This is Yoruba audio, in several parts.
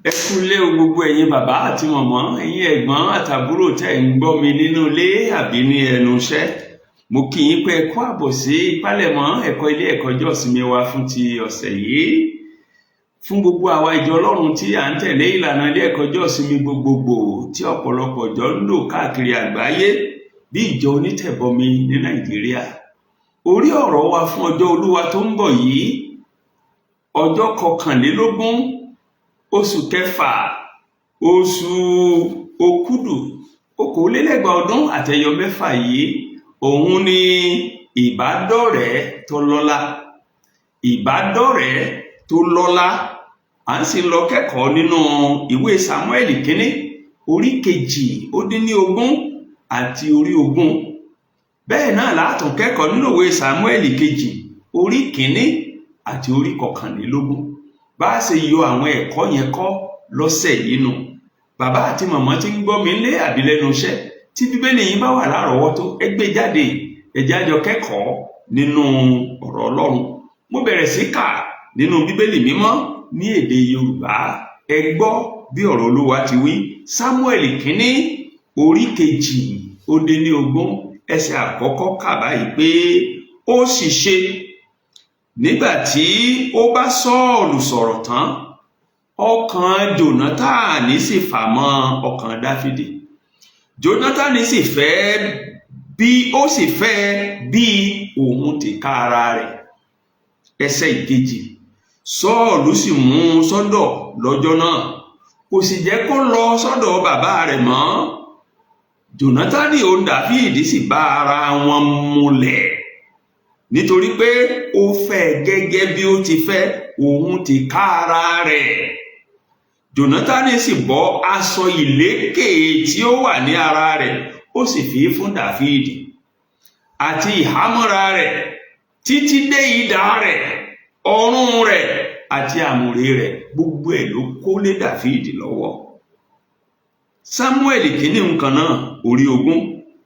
Ẹ kúlé o gbogbo ẹ̀yin bàbá àti màmá, ẹ̀yin ẹ̀gbọ́n àtàbúrò tẹ́ ń gbọ́ mi nínú ilé àbí ní ẹnu iṣẹ́. Mo kí yín pé ẹ kú àbọ̀ sí ìpalẹ̀mọ́ ẹ̀kọ́ ilé ẹ̀kọ́ ọjọ́ ìsinmi wa fún ti ọ̀sẹ̀ yìí. Fún gbogbo àwa ìjọ Ọlọ́run tí à ń tẹ̀lé ìlànà ilé ẹ̀kọ́ ọjọ́ ìsinmi gbogbogbò tí ọ̀pọ̀lọpọ̀ ìjọ ń lò káàkiri àgbáyé bí ìjọ onítẹ̀bọmi ní Nàìjíríà. Orí ọ̀rọ̀ wa fún ọjọ́ Olúwa tó ń bọ̀ yìí, ọjọ́ 21 oṣù kẹfà, oṣù Òkúdù, 2026 yìí, òun ni ìbádọ́rẹ̀ẹ́ tó lọ́lá. Ìbádọ́rẹ̀ẹ́ tó lọ́lá. À ń sì lọ kẹ́kọ̀ọ́ nínú ìwé Sámúẹ́lì kínní, orí 2:20 àti orí 20. Bẹ́ẹ̀ náà látún kẹ́kọ̀ọ́ nínú ìwé Sámúẹ́lì kejì, orí 1 àti orí 21. Bá ṣe yọ àwọn ẹ̀kọ́ yẹn kọ́ lọ́sẹ̀ yìí nù. Bàbá àti màmá tí ń gbọ́ mi lé àbí lẹ́nu iṣẹ́, tí bíbélì yín bá wà lárọ̀ọ́wọ́tó, ẹ gbé jáde, ẹ jẹ́ a jọ kẹ́kọ̀ọ́ nínú ọ̀rọ̀ Ọlọ́run. Mo bẹ̀rẹ̀ sí kà nínú bíbélì mímọ́ ní èdè Yorùbá. Ẹ gbọ́ bí ọ̀rọ̀ Olúwa ti wí. Sámúẹ́lì kínní, orí 2:20, ẹsẹ̀ àkọ́kọ́ kà báyìí pé ó sì ṣe nígbà tí ó bá Sọ́ọ̀lù sọ̀rọ̀ tán, ọkàn Jónátánì sì fà mọ́ ọkàn Dáfídì. Jónátánì sì fẹ́ bí òun tìkára rẹ̀. Ẹsẹ̀ ìkejì, Sọ́ọ̀lù sì mú un sọ́dọ̀ lọ́jọ́ náà, kò sì jẹ́ kó lọ sọ́dọ̀ bàbá rẹ̀ mọ́. Jónátánì òun Dáfídì sì bá ara wọn múlẹ̀, nítorí pé ó fẹ́ gẹ́gẹ́ bí ó ti fẹ́ òun tìkára rẹ̀. Jónátánì sì bọ́ aṣọ ìlékè tí ó wà ní ara rẹ̀, ó sì fi fún Dáfídì, àti ìhámọ́ra rẹ̀ títí dé idà rẹ̀, ọrùn rẹ̀ àti àmùrè rẹ̀, gbogbo ẹ̀ ló kó lé Dáfídì lọ́wọ́. Sámúẹ́lì kínní nǹkan náà, orí 20,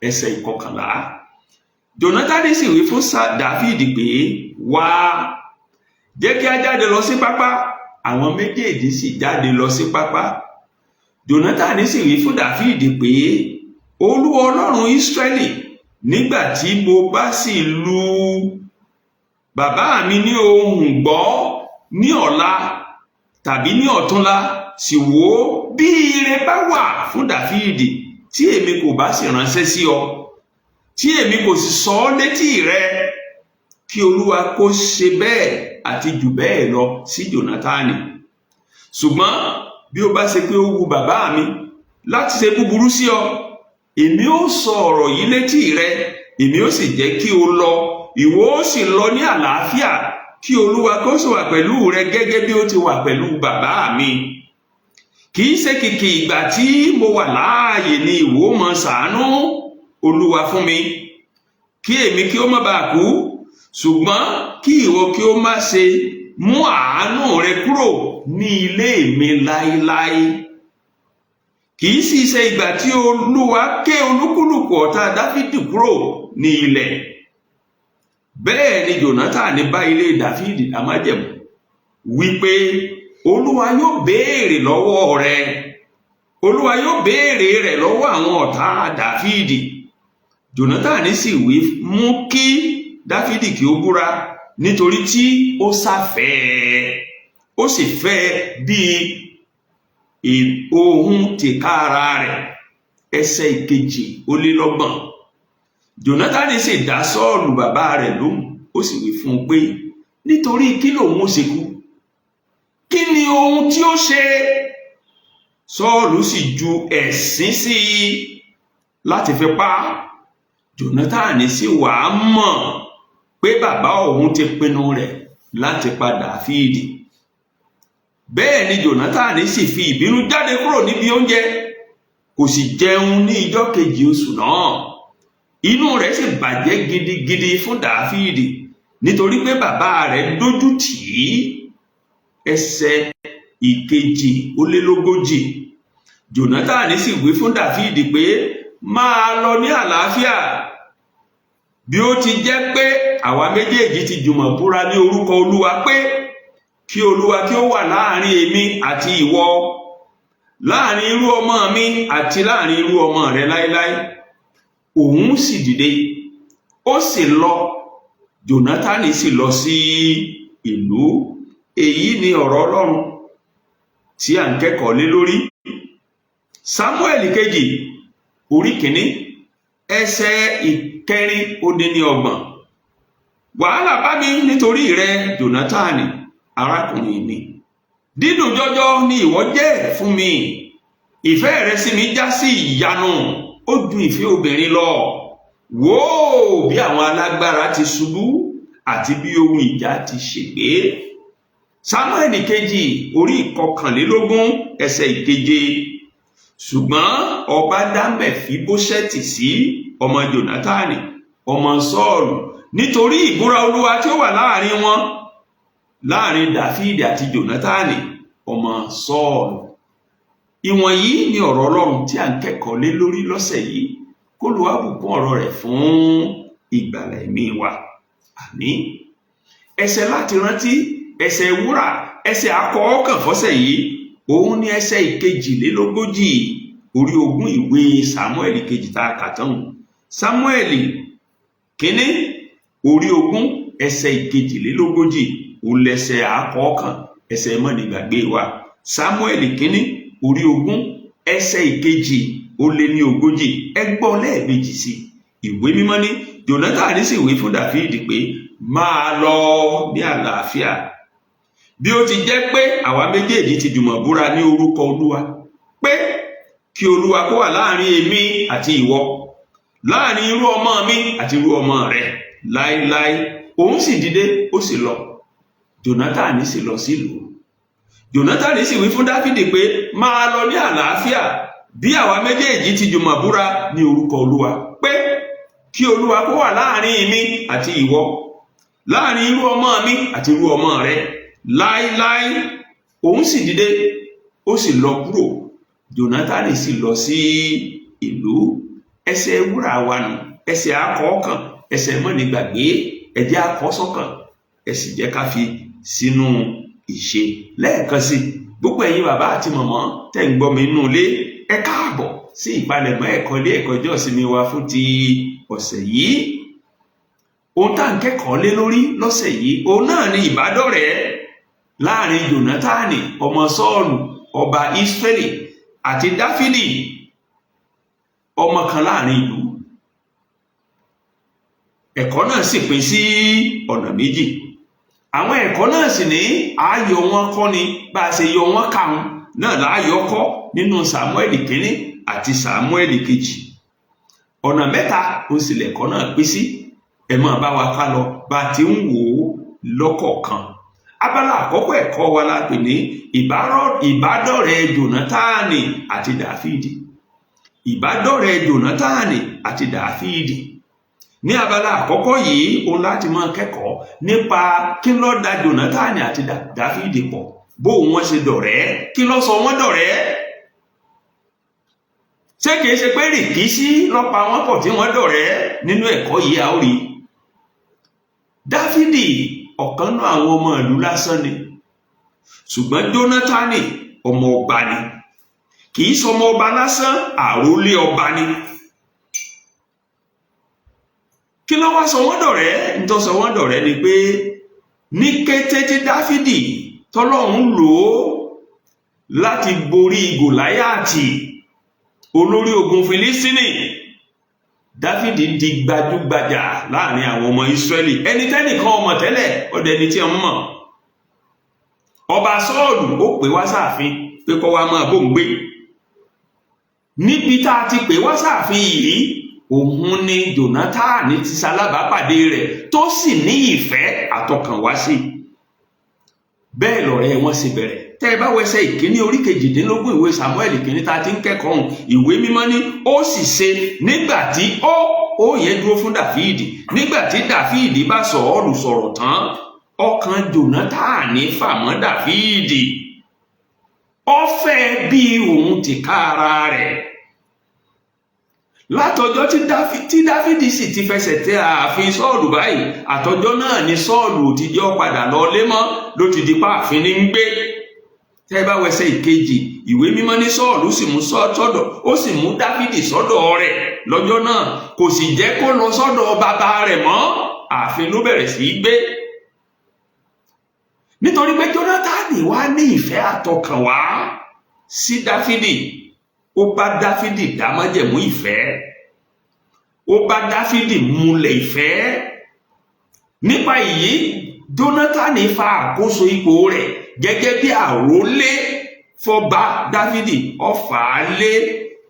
ẹsẹ̀ 11. Jónátánì sì wí fún Dáfídì pé, wá, jẹ́ kí a jáde lọ sí pápá. Àwọn méjèèjì sì jáde lọ sí pápá. Jónátánì sì wí fún Dáfídì pé, Olúwa Ọlọ́run Ísírẹ́lì, nígbà tí mo bá sì lu bàbá mi ní ohùn gbọ́ ní ọ̀la tàbí ní ọ̀túnla, sì wò ó, bí ire bá wà fún Dáfídì tí èmi kò bá sì ránṣẹ́ sí ọ, tí èmi kò sì sọ ọ́ létí rẹ, kí Olúwa kó ṣe bẹ́ẹ̀ àti jù bẹ́ẹ̀ lọ sí Jónátánì. Ṣùgbọ́n bí ó bá ṣe pé ó wu bàbá mi láti ṣe búburú sí ọ, èmi ó sọ ọ̀rọ̀ yìí létí rẹ, èmi ó sì jẹ́ kí o lọ, ìwọ ó sì lọ ní àlàáfíà, kí Olúwa kó sì wà pẹ̀lú rẹ gẹ́gẹ́ bí ó ti wà pẹ̀lú bàbá mi. Kì í ṣe kìkì ìgbà tí mo wà láàyè ni ìwọ máa ṣàánú Olúwa fún mi, kí èmi kí ó má bàa kú, ṣùgbọ́n kí ìwọ kí ó má ṣe mú àánú rẹ kúrò ní ilé mi láéláé. Kì í sì ṣe ìgbà tí Olúwa ké olúkúlùkù ọ̀tá Dáfídì kúrò ní ilẹ̀. Bẹ́ẹ̀ ni Jónátánì bá ilé Dáfídì dá májẹ̀mú wípé Olúwa yóò béèrè lọ́wọ́ rẹ, Olúwa yóò béèrè rẹ̀ lọ́wọ́ àwọn ọ̀tá Dáfídì. Jónátánì sì wí mú kí Dáfídì kí ó búra, nítorí tí ó sáfẹ́, ó sì fẹ́ bí ohun tìkára rẹ̀. Ẹsẹ̀ 22. Jónátánì sì dá Sọ́ọ̀lù bàbá rẹ̀ lóhùn, ó sì wí fún un pé, nítorí kí lòun ó ṣe kú? Kí ni ohun tí ó ṣe? Sọ́ọ̀lù sì ju ẹ̀sín sí i láti fi pa á. Jónátánì sì wá mọ̀ pé bàbá òun ti pinnu rẹ̀ láti pa Dáfídì. Bẹ́ẹ̀ ni Jónátánì sì fi ìbínú jáde kúrò níbi oúnjẹ, kò sì jẹun ní ijọ́ kejì oṣù náà. Inú rẹ̀ sì bàjẹ́ gidigidi fún Dáfídì, nítorí pé bàbá rẹ̀ dójú tì í. Ẹsẹ̀ 240. Jónátánì sì wí fún Dáfídì pé, máa lọ ní àlàáfíà, bí ó ti jẹ́ pé àwa méjèèjì ti jùmọ̀ búra ní orúkọ Olúwa pé kí Olúwa kí ó wà láàrin èmi àti ìwọ, láàrin irú ọmọ mi àti láàrin irú ọmọ rẹ láéláé. Òun sì dìde ó sì lọ, Jónátánì sì lọ sí ìlú. Èyí ni ọ̀rọ̀ Ọlọ́run tí à ń kẹ́kọ̀ọ́ lé lórí. Sámúẹ́lì kejì orí kìíní ẹsẹ̀ 4:30. Wàhálà bá mi nítorí rẹ, Jónátánì arákùnrin mi. Dídùn jọjọ ni ìwọ jẹ́ fún mi. Ìfẹ́ rẹ sí mi já sí ìyanu, ó ju ìfẹ́ obìnrin lọ. Wò ó bí àwọn alágbára ti ṣubú àti bí ohun ìjà ti ṣègbé. Sámúẹ́lì kejì orí 21 ẹsẹ̀ 7. Ṣùgbọ́n ọba dá Mẹfibóṣẹ́tì sí ọmọ Jónátánì ọmọ Sọ́ọ̀lù nítorí ìbúra Olúwa tí ó wà láàrin wọn, láàrin Dáfídì àti Jónátánì ọmọ Sọ́ọ̀lù. Ìwọ̀nyí ni ọ̀rọ̀ Ọlọ́run tí à ń kẹ́kọ̀ọ́ lé lórí lọ́sẹ̀ yìí. K'Olúwa bùkún ọ̀rọ̀ rẹ̀ fún ìgbàlà ẹ̀mí wa. Àmín. Ẹsẹ̀ láti rántí, ẹsẹ̀ wúrà, ẹsẹ̀ akọ́ọ̀kàn fọ́sẹ̀ yìí, òun ni ẹsẹ̀ 42 orí 20 ìwé Sámúẹ́lì kejì tá a kà tán. Sámúẹ́lì kínní orí 20 ẹsẹ̀ 42 òun lẹsẹ̀ akọ́ọ̀kàn, ẹsẹ̀ mọ́nìgbàgbé wa. Sámúẹ́lì kínní orí 20 ẹsẹ̀ 42. Ẹ gbọ́ lẹ́ẹ̀mejì sí. Ìwé mímọ́ ní Jónátánì sì wí fún Dáfídì pé máa lọ ní àlàáfíà, bí ó ti jẹ́ pé àwa méjèèjì ti jùmọ̀ búra ní orúkọ Olúwa pé kí Olúwa kó wà láàrin èmi àti ìwọ, láàrin irú ọmọ mi àti irú ọmọ rẹ láéláé. Òun sì dìde ó sì lọ, Jónátánì sì lọ sílùú. Jónátánì sì wí fún Dáfídì pé máa lọ ní àlàáfíà, bí àwa méjèèjì ti jùmọ̀ búra ní orúkọ Olúwa pé kí Olúwa kó wà láàrin mi àti ìwọ, láàrin irú ọmọ mi àti irú ọmọ rẹ láéláé. Òun sì dìde ó sì lọ kúrò, Jónátánì sì lọ sí ìlú. Ẹsẹ̀ wúrà wa nù, ẹsẹ̀ akọ́ọ̀kàn, ẹsẹ̀ mọ́nìgbàgbé, ẹ jẹ́ akọ́ sọ́kàn, ẹ sì jẹ́ ká fi sínú ìṣe. Lẹ́ẹ̀kan sí, gbogbo ẹ̀yin bàbá àti màmá tẹ́ ń gbọ́ mi nínú ilé, ẹ káàbọ̀ sí ìpalẹ̀mọ́ ẹ̀kọ́ ilé ẹ̀kọ́ ọjọ́ ìsinmi wa fún ti ọ̀sẹ̀ yìí. Ohun tá à ń kẹ́kọ̀ọ́ lé lórí lọ́sẹ̀ yìí, òun náà ni ìbádọ́rẹ̀ẹ́ láàrin Jónátánì ọmọ Sọ́ọ̀lù ọba Ísírẹ́lì àti Dáfídì ọmọ kan láàrin ìlú. Ẹ̀kọ́ náà sì pín sí ọ̀nà méjì. Àwọn ẹ̀kọ́ náà sì ní ààyò wọn kọ́ ni, bá a ṣe yọ wọn kàún náà láàyò kọ́ nínú Sámúẹ́lì kínní àti Sámúẹ́lì kejì. Ọ̀nà mẹ́ta ó sì lẹ̀kọ́ náà pín sí. Ẹ máa bá wa ká lọ bá a ti ń wò ó lọ́kọ̀ọ̀kan. Abala àkọ́kọ́ ẹ̀kọ́ wa la pè ní ìbádọ́rẹ̀ẹ́ Jónátánì àti Dáfídì. Ìbádọ́rẹ̀ẹ́ Jónátánì àti Dáfídì. Ní abala àkọ́kọ́ yìí, òun láti máa kẹ́kọ̀ọ́ nípa kí ló dá Jónátánì àti Dáfídì pọ̀, bó wọ́n ṣe dọ̀rẹ́, kí ló sọ wọ́n dọ̀rẹ́. Ṣé kìí ṣe pé rìkíṣí ló pa wọ́n pọ̀ tí wọ́n dọ̀rẹ́? Nínú ẹ̀kọ́ yìí a ó rí. Dáfídì ọ̀kan náà àwọn ọmọ ìlú lásán ni, ṣùgbọ́n Jónátánì ọmọ ọba ni. Kìí ṣọmọ ọba lásán, àrólé ọba ni. Kí ló wá sọ wọ́n dọ̀rẹ́? Ń tó sọ wọ́n dọ̀rẹ́ ni pé ní kété tí Dáfídì tọ́lọ́run lò ó láti borí Gòláyátì olórí ogun Fílístínì, Dáfídì di gbajúgbajà láàrin àwọn ọmọ Ísírẹ́lì. Ẹni tẹ́nìkan ọmọ tẹ́lẹ̀ ọdẹ ni tí wọ́n mọ̀. Ọba Sọ́ọ̀lù ó pè wá sáàfin pé kó wá máa bó ń gbé. Níbi tá a ti pè wá sáàfin yìí, òun ni Jónátánì ti ṣalábàápàdé rẹ̀ tó sì ní ìfẹ́ àtọkànwá sí. Bẹ́ẹ̀ lọ̀rẹ́ wọn sì bẹ̀rẹ̀. Tẹ́ ẹ bá wẹsẹ̀ ìkíní orí 18 ìwé Sámúẹ́lì kìíní tá a ti ń kẹ́kọ̀ọ́ ọ̀hún, ìwé mímọ́ ní ó sì ṣe nígbà tí ó yẹn dúró fún Dáfídì. Nígbà tí Dáfídì bá Sọ́ọ̀lù sọ̀rọ̀ tán, ọkàn Jónátánì fà mọ́ Dáfídì. Ó fẹ́ bí òun tìka ara rẹ̀. Látọjọ́ tí Dáfídì sì ti fẹsẹ̀ tẹ ààfin Sọ́ọ̀lù báyìí, àtọjọ́ náà ni Sọ́ọ̀lù ti jẹ́ padà lọ lé mọ́, ló ti di páàfin ní ń gbé. tẹ́ bá wẹsẹ̀ ìkejì, ìwé mímọ́ ní Sọ́ọ̀lù sì mú sọ́dọ̀, ó sì mú Dáfídì sọ́dọ̀ rẹ̀ lọ́jọ́ náà, kò sì jẹ́ kó lọ sọ́dọ̀ bàbá rẹ̀ mọ́, ààfin ló bẹ̀rẹ̀ sí í gbé. Nítorí pé Jónátánì wá ní ìfẹ́ àtọkànwá sí Dáfídì, ó bá Dáfídì dá májẹ̀mú ìfẹ́, ó bá Dáfídì múlẹ̀ ìfẹ́. Nípa èyí, Jónátánì fa àkóso ipò rẹ̀ gẹ́gẹ́ bí àrólé fọba Dáfídì, ó fà á lé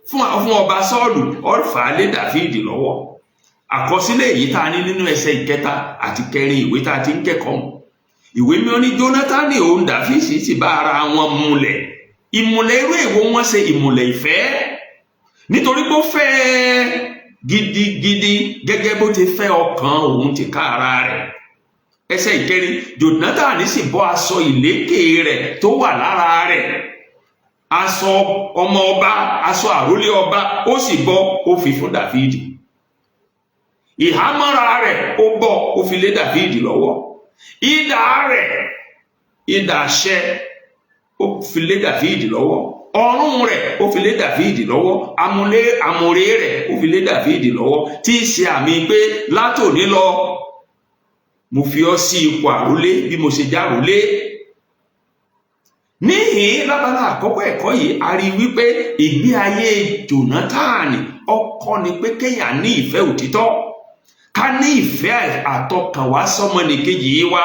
fún ọba Sọ́ọ̀lù, ó fà á lé Dáfídì lọ́wọ́. Àkọsílẹ̀ èyí tá a ní nínú ẹsẹ̀ ìkẹta àti kẹrin ìwé tá a ti ń kẹ́kọ̀ọ́. Ìwé mímọ́ ní Jónátánì òun Dáfídì sì bá ara wọn múlẹ̀. Ìmùlẹ̀ irú èwo wọn ṣe ìmùlẹ̀ ìfẹ́, nítorí pé ó fẹ́ gidigidi gẹ́gẹ́ bó ti fẹ́ ọkàn òun ti ká ara rẹ̀. Ẹsẹ̀ ìkẹrin, Jónátánì sì bọ́ aṣọ ìlékè rẹ̀ tó wà lára rẹ̀, aṣọ ọmọ ọba, aṣọ àrólé ọba, ó sì bọ́, ó fi fún Dáfídì. Ìhámọ́ra rẹ̀ ó bọ́, ó fi lé Dáfídì lọ́wọ́. Idà rẹ̀, idà àṣẹ, ó fi lé Dáfídì lọ́wọ́. Ọrùn rẹ̀ ó fi lé Dáfídì lọ́wọ́. Àmùrè rẹ̀ ó fi lé Dáfídì lọ́wọ́, tí í ṣe àmì pé látòní lọ mo fi ọ́ sí ipò àrólé bí mo ṣe járólé. Níhìn lábala àkọ́kọ́ ẹ̀kọ́ yìí, a rí wípé ìgbé ayé Jónátánì ọkọ ni pé kéèyàn ní ìfẹ́ òtítọ́, ká ní ìfẹ́ àtọkànwá sọ́mọnìkejì wa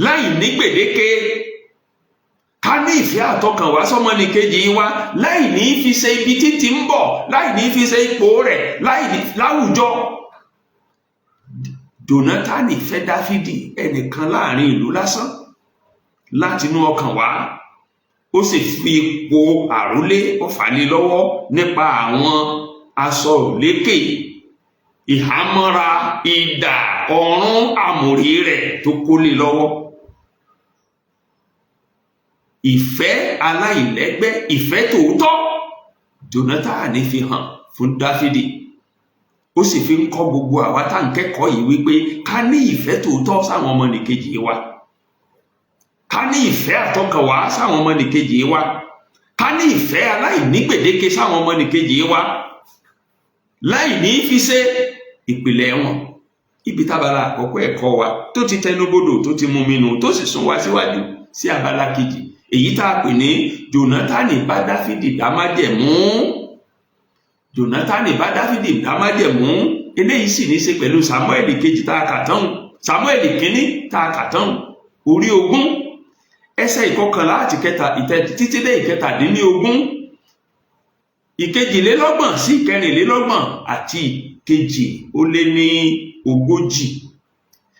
láì ní gbèdéke, ká ní ìfẹ́ àtọkànwá sọ́mọnìkejì wa láì ní fi ṣe ibi títí ń bọ̀, láì ní fi ṣe ipò rẹ̀ láwùjọ. Jónátánì fẹ́ Dáfídì, ẹnìkan láàrin ìlú lásán, látinú ọkàn wá, ó sì fi ipò àrólé ó fà lé lọ́wọ́ nípa àwọn aṣọ ìlékè, ìhámọ́ra, idà, ọ̀run, àmùrè rẹ̀ tó kó lé lọ́wọ́. Ìfẹ́ aláìlẹ́gbẹ́, ìfẹ́ tòótọ́, Jónátánì fi hàn fún Dáfídì. Ó sì fi ń kọ́ gbogbo àwa tá ń kẹ́kọ̀ọ́ yìí wípé ká ní ìfẹ́ tòótọ́ sáwọn ọmọnìkejì wa, ká ní ìfẹ́ àtọkànwá sáwọn ọmọnìkejì wa, ká ní ìfẹ́ aláìnígbèdéke sáwọn ọmọnìkejì wa, láì ní fi ṣe ìpìlẹ̀ wọn. Ibi tábàlà àkọ́kọ́ ẹ̀kọ́ wa tó ti tẹnubodò, tó ti mú mi nù, tó sì sún wa síwájú sí abala kejì, èyí tá a pè ní Jónátánì bá Dáfídì dá májẹ̀mú. Jónátánì bá Dáfídì dá májẹ̀mú. Eléyìí sì ní í ṣe pẹ̀lú Sámúẹ́lì kejì tá a kà tán, Sámúẹ́lì kínní tá a kà tán, orí 20 ẹsẹ̀ 11 àti títí dé 17, 22 sí 24 àti 40.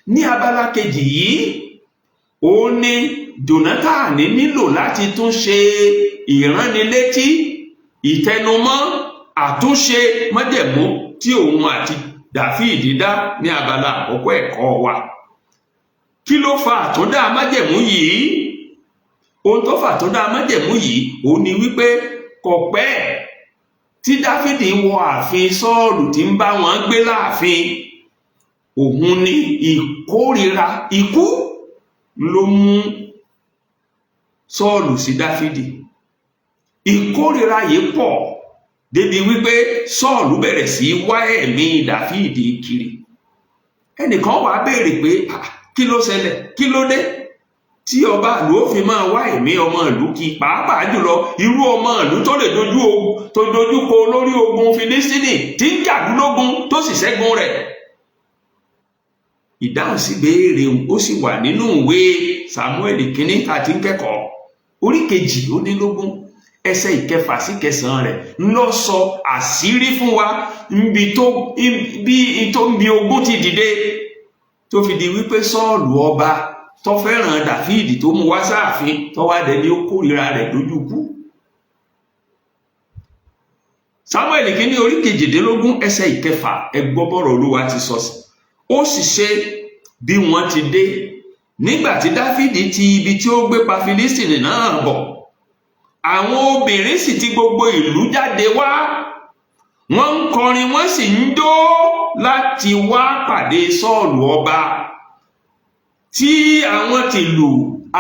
Ní abala kejì yìí, ó ní Jónátánì nílò láti tún ṣe ìránnilétí, ìtẹnumọ́, àtúnṣe májẹ̀mú tí òun àti Dáfídì dá ní abala àkọ́kọ́ ẹ̀kọ́ wa. Kí ló fa àtúndá májẹ̀mú yìí? Ohun tó fa àtúndá májẹ̀mú yìí òun ni wípé kò pẹ́ tí Dáfídì wọ ààfin Sọ́ọ̀lù tí ń bá wọn gbé láàfin, òun ni ìkórìíra ikú ló mú Sọ́ọ̀lù sí Dáfídì. Ìkórìíra yìí pọ̀ débi wípé Sọ́ọ̀lù bẹ̀rẹ̀ sí wá ẹ̀mí Dáfídì kiri. Ẹnìkan wá béèrè pé kí ló ṣẹlẹ̀, kí ló dé tí ọba ìlú ó fi máa wá ẹ̀mí ọmọ ìlú kí, pàápàá jùlọ irú ọmọ ìlú tó lè dojú kọ lórí ogun Fílístínì tí ń jàdúlógún tó sì ṣẹ́gun rẹ̀. Ìdáhùn sí béèrè ó sì wà nínú ìwé Sámúẹ́lì kínní tá a ti ń kẹ́kọ̀ọ́, orí 22 ẹsẹ̀ 6 sí 9 rẹ̀ ń lọ sọ àṣírí fún wa bí ogun ti dìde tó fi di wípé Sọ́ọ̀lù ọba tó fẹ́ràn Dáfídì tó mú wá sáàfin tó wá dẹni ó kórìíra rẹ̀ lójú kú. Sámúẹ́lì kínní orí 22 ẹsẹ̀ 6, ẹ gbọ́ bọ́rọ̀ Olúwa ti sọ sí. Ó sì ṣe bí wọ́n ti dé, nígbà tí Dáfídì ti ibi tí ó gbé pa Fílístínì náà bọ̀, àwọn obìnrin sì ti gbogbo ìlú jáde wá, wọ́n ń kọrin, wọ́n sì ń jó láti wá pàdé Sọ́ọ̀lù ọba, tí àwọn tìlù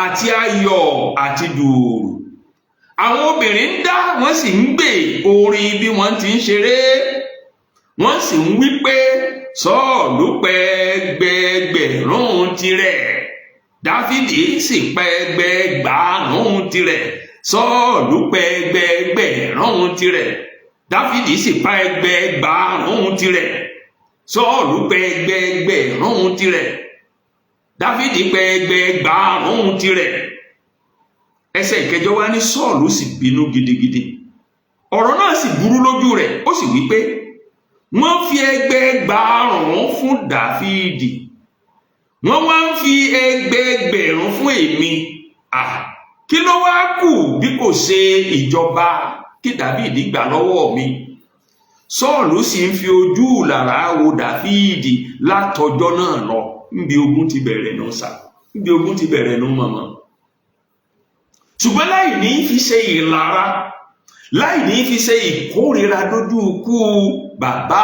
àti ayọ̀ àti dùùrù. Àwọn obìnrin ń dá wọ́n sì ń gbè orin bí wọ́n ti ń ṣeré, wọ́n sì ń wí pé Sọ́ọ̀lù pẹ́ ẹgbẹẹgbẹ̀rún tirẹ̀, Dáfídì sì pẹ́ ẹgbẹẹgbàrún tirẹ̀. Sọ́ọ̀lù pẹ́ ẹgbẹẹgbẹ̀rún tirẹ̀, Dáfídì sì pa ẹgbẹẹgbàrún tirẹ̀. Sọ́ọ̀lù pẹ́ ẹgbẹẹgbẹ̀rún tirẹ̀, Dáfídì pẹ́ ẹgbẹẹgbàrún tirẹ̀. Ẹsẹ̀ ìkẹjọ wá ní Sọ́ọ̀lù sì bínú gidigidi, ọ̀rọ̀ náà sì burú lójú rẹ̀, ó sì wí pé wọ́n fi ẹgbẹẹgbàrún fún Dáfídì, wọ́n wá ń fi ẹgbẹẹgbẹ̀rún fún èmi. Kí ló wá kù bí kò ṣe ìjọba kí Dáfídì gbà lọ́wọ́ mi? Sọ́ọ̀lù sì ń fi ojú làrá wo Dáfídì látọjọ́ náà lọ. Níbi ogun ti bẹ̀rẹ̀ nù sà, níbi ogun ti bẹ̀rẹ̀ nù mọ̀mọ́. Ṣùgbọ́n láì ní fi ṣe ìlara, láì ní fi ṣe ìkórira dójú ikú bàbá